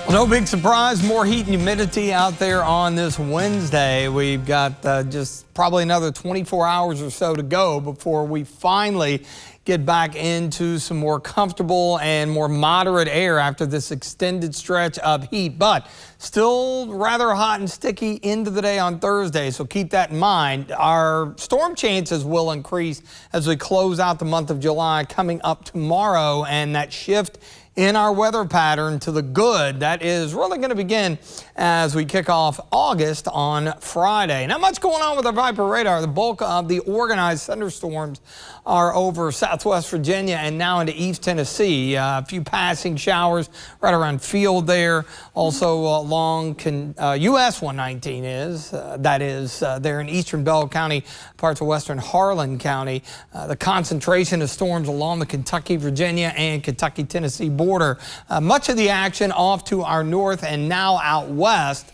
Well, no big surprise, more heat and humidity out there on this Wednesday. We've got just probably another 24 hours or so to go before we finally get back into some more comfortable and more moderate air after this extended stretch of heat, but still rather hot and sticky into the day on Thursday, so keep that in mind. Our storm chances will increase as we close out the month of July coming up tomorrow, and that shift in our weather pattern to the good, that is really going to begin as we kick off August on Friday. Not much going on with our Viper radar. The bulk of the organized thunderstorms are over southwest Virginia and now into East Tennessee. A few passing showers right around Field there. Also along US 119 is. That is there in eastern Bell County, parts of western Harlan County. The concentration of storms along the Kentucky, Virginia, and Kentucky, Tennessee border. Much of the action off to our north and now out west.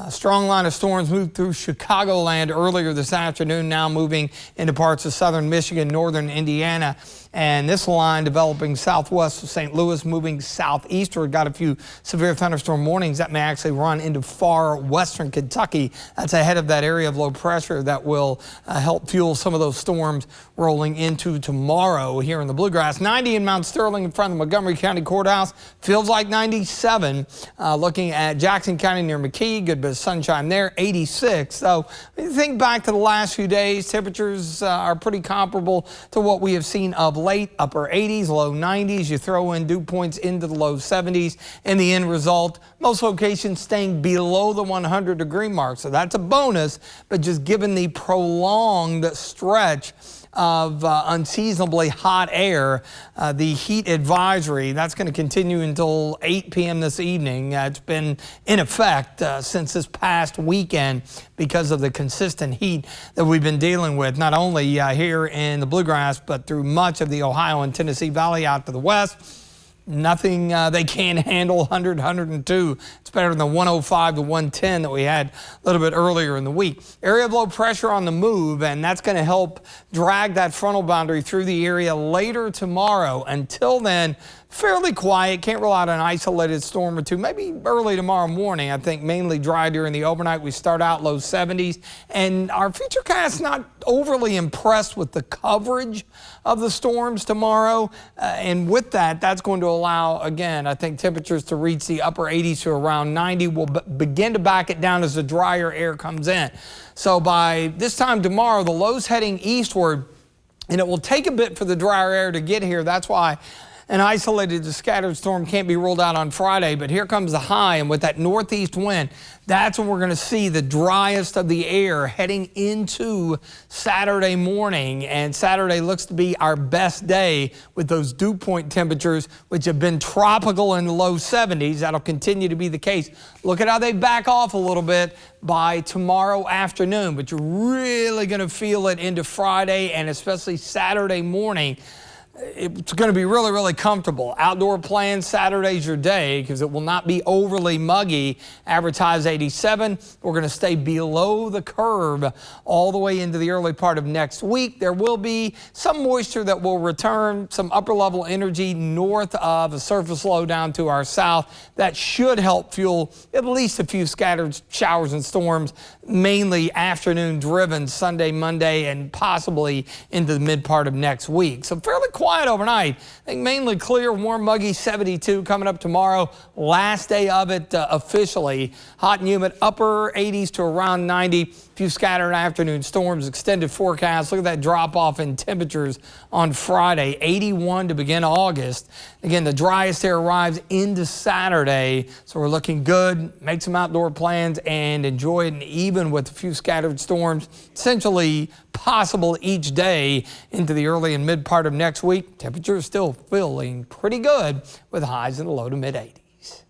Strong line of storms moved through Chicagoland earlier this afternoon, now moving into parts of southern Michigan, northern Indiana. And this line developing southwest of St. Louis, moving southeastward. Got a few severe thunderstorm warnings that may actually run into far western Kentucky. That's ahead of that area of low pressure that will help fuel some of those storms rolling into tomorrow here in the Bluegrass. 90 in Mount Sterling in front of the Montgomery County Courthouse. Feels like 97. Looking at Jackson County near McKee, good bit of sunshine there, 86. So when you think back to the last few days, temperatures are pretty comparable to what we have seen of late. Upper 80s, low 90s. You throw in dew points into the low 70s. And the end result, most locations staying below the 100-degree mark. So that's a bonus, but just given the prolonged stretch of unseasonably hot air, the heat advisory, that's going to continue until 8 p.m. this evening. It's been in effect since this past weekend because of the consistent heat that we've been dealing with, not only here in the Bluegrass, but through much of the Ohio and Tennessee Valley out to the west. Nothing they can't handle. 100, 102. It's better than the 105 to 110 that we had a little bit earlier in the week. Area of low pressure on the move, and that's going to help drag that frontal boundary through the area later tomorrow. Until then, fairly quiet. Can't rule out an isolated storm or two. Maybe early tomorrow morning. I think mainly dry during the overnight. We start out low 70s. And our futurecast not overly impressed with the coverage of the storms tomorrow. And with that, that's going to allow, again, I think temperatures to reach the upper 80s to around 90. We'll begin to back it down as the drier air comes in. So by this time tomorrow, the low's heading eastward, and it will take a bit for the drier air to get here. That's why an isolated to scattered storm can't be ruled out on Friday, but here comes the high, and with that northeast wind, that's when we're going to see the driest of the air heading into Saturday morning. And Saturday looks to be our best day with those dew point temperatures, which have been tropical in the low 70s. That'll continue to be the case. Look at how they back off a little bit by tomorrow afternoon, but you're really going to feel it into Friday and especially Saturday morning. It's going to be really, really comfortable. Outdoor plans, Saturday's your day because it will not be overly muggy. Advertise 87. We're going to stay below the curve all the way into the early part of next week. There will be some moisture that will return, some upper level energy north of a surface low down to our south. That should help fuel at least a few scattered showers and storms, mainly afternoon driven Sunday, Monday, and possibly into the mid part of next week. So fairly quiet overnight. I think mainly clear, warm, muggy, 72 coming up tomorrow. Last day of it officially. Hot and humid, upper 80s to around 90. Few scattered afternoon storms, extended forecast. Look at that drop off in temperatures on Friday. 81 to begin August. Again, the driest air arrives into Saturday, so we're looking good. Make some outdoor plans and enjoy it. And even with a few scattered storms, essentially possible each day into the early and mid part of next week, temperatures still feeling pretty good with highs in the low to mid 80s.